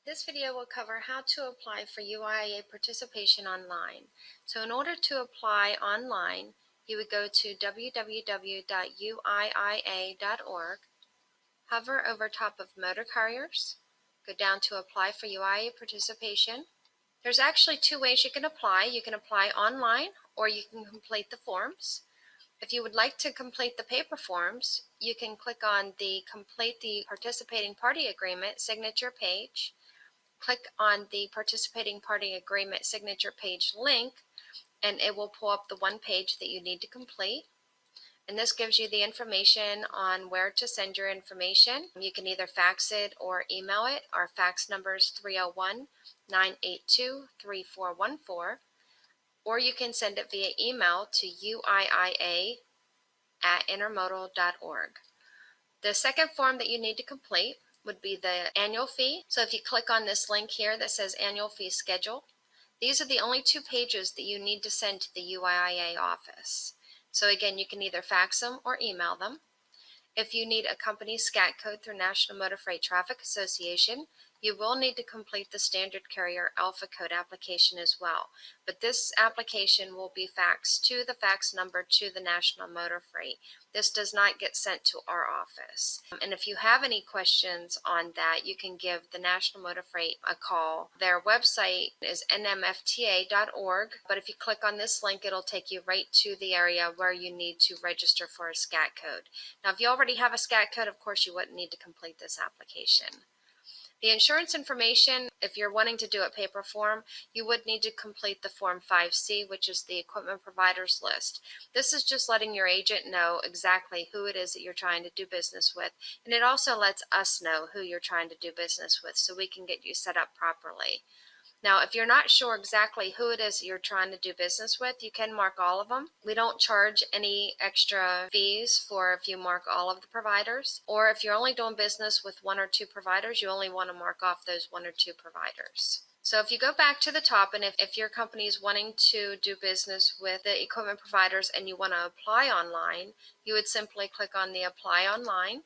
This video will cover how to apply for UIIA participation online. So in order to apply online, you would go to www.uiia.org, hover over top of motor carriers, go down to apply for UIIA participation. There's actually two ways you can apply. You can apply online or you can complete the forms. If you would like to complete the paper forms, you can click on the Complete the Participating Party Agreement signature page. Click on the Participating Party Agreement signature page link, and it will pull up the one page that you need to complete. And this gives you the information on where to send your information. You can either fax it or email it. Our fax number is 301-982-3414. Or you can send it via email to uiia@intermodal.org. The second form that you need to complete would be the annual fee. So if you click on this link here that says annual fee schedule, these are the only two pages that you need to send to the UIIA office. So again, you can either fax them or email them. If you need a company SCAT code through National Motor Freight Traffic Association, you will need to complete the standard carrier alpha code application as well. But this application will be faxed to the fax number to the National Motor Freight. This does not get sent to our office. And if you have any questions on that, you can give the National Motor Freight a call. Their website is nmfta.org, but if you click on this link, it'll take you right to the area where you need to register for a SCAT code. Now, if you already have a SCAT code, of course, you wouldn't need to complete this application. The insurance information, if you're wanting to do a paper form, you would need to complete the Form 5C, which is the equipment providers list. This is just letting your agent know exactly who it is that you're trying to do business with, and it also lets us know who you're trying to do business with so we can get you set up properly. Now, if you're not sure exactly who it is that you're trying to do business with, you can mark all of them. We don't charge any extra fees for if you mark all of the providers. Or if you're only doing business with one or two providers, you only want to mark off those one or two providers. So if you go back to the top, and if your company is wanting to do business with the equipment providers and you want to apply online, you would simply click on the Apply Online,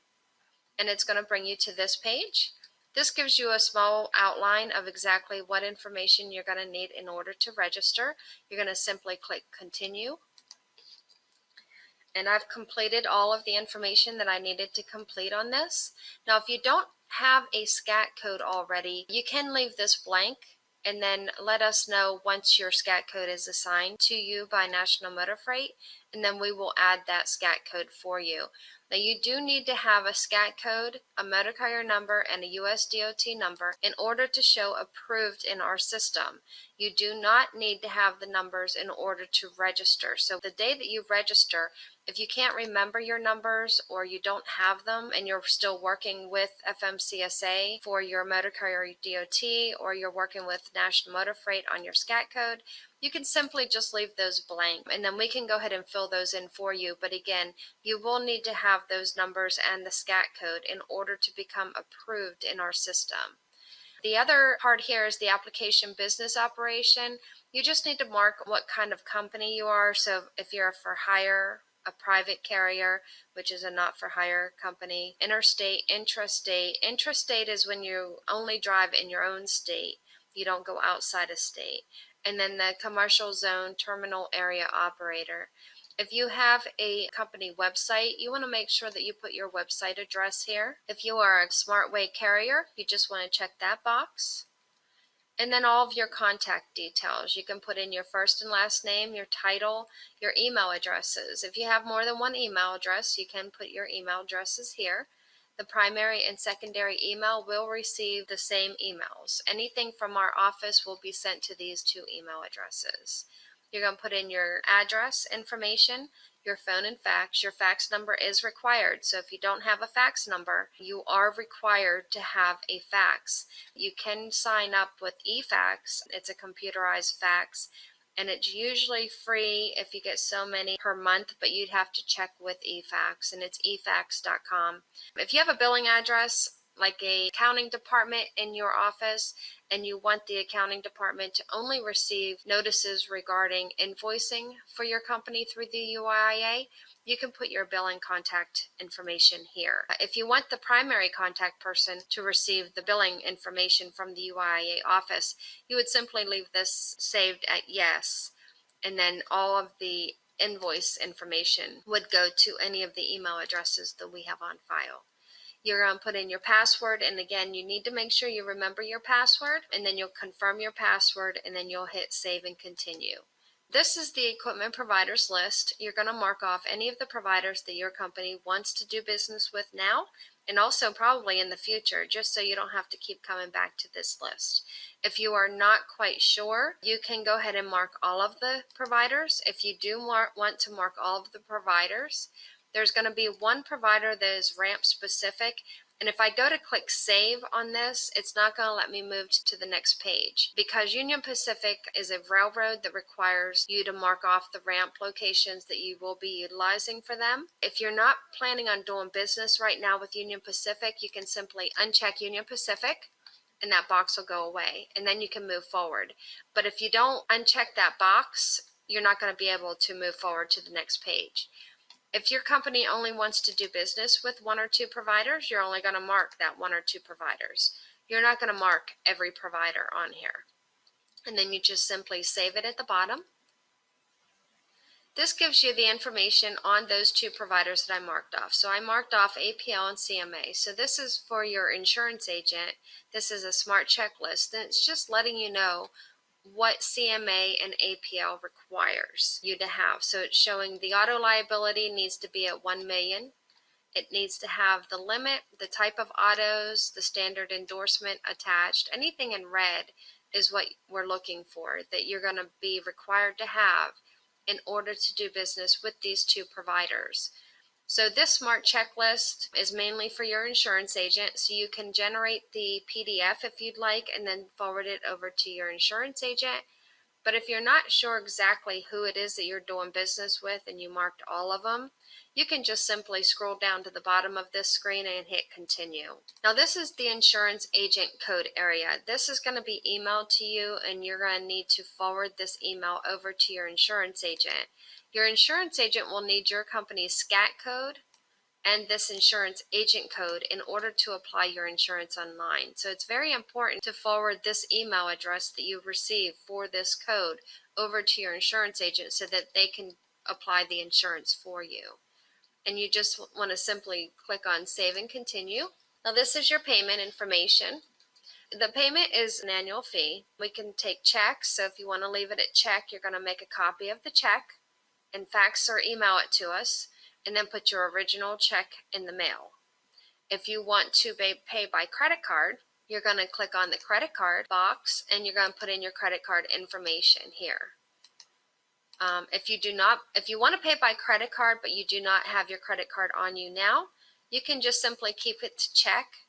and it's going to bring you to this page. This gives you a small outline of exactly what information you're going to need in order to register. You're going to simply click Continue. And I've completed all of the information that I needed to complete on this. Now, if you don't have a SCAT code already, you can leave this blank and then let us know once your SCAT code is assigned to you by National Motor Freight, and then we will add that SCAT code for you. Now, you do need to have a SCAT code, a motor carrier number, and a US DOT number in order to show approved in our system. You do not need to have the numbers in order to register. So the day that you register, if you can't remember your numbers or you don't have them and you're still working with FMCSA for your motor carrier DOT, or you're working with National Motor Freight on your SCAT code, you can simply just leave those blank and then we can go ahead and fill those in for you. But again, you will need to have those numbers and the SCAT code in order to become approved in our system. The other part here is the application business operation. You just need to mark what kind of company you are. So if you're for hire, a private carrier, which is a not-for-hire company, interstate, intrastate. Intrastate is when you only drive in your own state. You don't go outside of state. And then the commercial zone terminal area operator. If you have a company website, you want to make sure that you put your website address here. If you are a SmartWay carrier, you just want to check that box. And then all of your contact details. You can put in your first and last name, your title, your email addresses. If you have more than one email address, you can put your email addresses here. The primary and secondary email will receive the same emails. Anything from our office will be sent to these two email addresses. You're going to put in your address information, your phone and fax. Your fax number is required. So if you don't have a fax number, you are required to have a fax. You can sign up with eFax. It's a computerized fax, and it's usually free if you get so many per month, but you'd have to check with eFax, and it's efax.com. If you have a billing address, like a accounting department in your office, and you want the accounting department to only receive notices regarding invoicing for your company through the UIIA, you can put your billing contact information here. If you want the primary contact person to receive the billing information from the UIIA office, you would simply leave this saved at yes, and then all of the invoice information would go to any of the email addresses that we have on file. You're going to put in your password, and again, you need to make sure you remember your password, and then you'll confirm your password, and then you'll hit save and continue. This is the equipment providers list. You're going to mark off any of the providers that your company wants to do business with now, and also probably in the future, just so you don't have to keep coming back to this list. If you are not quite sure, you can go ahead and mark all of the providers. If you do want to mark all of the providers, there's going to be one provider that is ramp specific, and if I go to click save on this, it's not going to let me move to the next page, because Union Pacific is a railroad that requires you to mark off the ramp locations that you will be utilizing for them. If you're not planning on doing business right now with Union Pacific, you can simply uncheck Union Pacific, and that box will go away, and then you can move forward. But if you don't uncheck that box, you're not going to be able to move forward to the next page. If your company only wants to do business with one or two providers, you're only going to mark that one or two providers. You're not going to mark every provider on here. And then you just simply save it at the bottom. This gives you the information on those two providers that I marked off. So I marked off APL and CMA. So this is for your insurance agent. This is a smart checklist, and it's just letting you know what CMA and APL requires you to have. So it's showing the auto liability needs to be at 1 million. It needs to have the limit, the type of autos, the standard endorsement attached. Anything in red is what we're looking for, that you're going to be required to have in order to do business with these two providers. So this smart checklist is mainly for your insurance agent, so you can generate the PDF if you'd like and then forward it over to your insurance agent. But if you're not sure exactly who it is that you're doing business with and you marked all of them, you can just simply scroll down to the bottom of this screen and hit continue. Now this is the insurance agent code area. This is going to be emailed to you, and you're going to need to forward this email over to your insurance agent. Your insurance agent will need your company's SCAT code and this insurance agent code in order to apply your insurance online. So it's very important to forward this email address that you receive for this code over to your insurance agent so that they can apply the insurance for you. And you just want to simply click on save and continue. Now this is your payment information. The payment is an annual fee. We can take checks, so if you want to leave it at check, you're going to make a copy of the check and fax or email it to us, and then put your original check in the mail. If you want to pay by credit card, you're going to click on the credit card box, and you're going to put in your credit card information here. If you want to pay by credit card but you do not have your credit card on you now, you can just simply keep it to check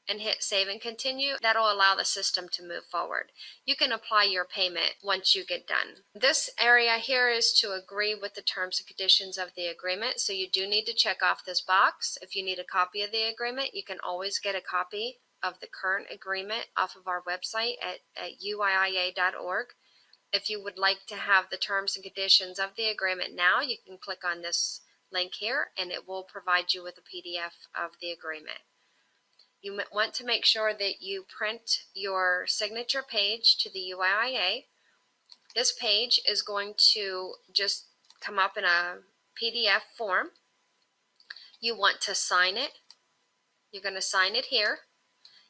and hit save and continue. That'll allow the system to move forward. You can apply your payment once you get done. This area here is to agree with the terms and conditions of the agreement, so you do need to check off this box. If you need a copy of the agreement, you can always get a copy of the current agreement off of our website at uiia.org. If you would like to have the terms and conditions of the agreement now, you can click on this link here, and it will provide you with a PDF of the agreement. You want to make sure that you print your signature page to the UIIA. This page is going to just come up in a PDF form. You want to sign it. You're going to sign it here.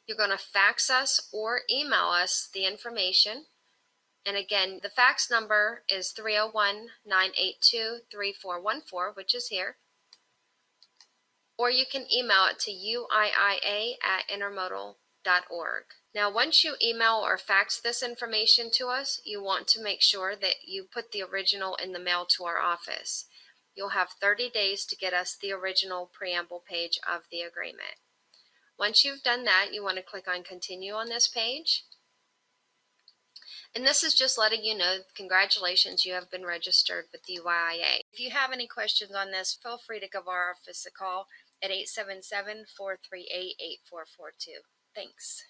You're going to fax us or email us the information. And again, the fax number is 301-982-3414, which is here. Or you can email it to uiia@intermodal.org. Now, once you email or fax this information to us, you want to make sure that you put the original in the mail to our office. You'll have 30 days to get us the original preamble page of the agreement. Once you've done that, you want to click on continue on this page. And this is just letting you know, congratulations, you have been registered with the UIIA. If you have any questions on this, feel free to give our office a call. at 877-438-8442. Thanks.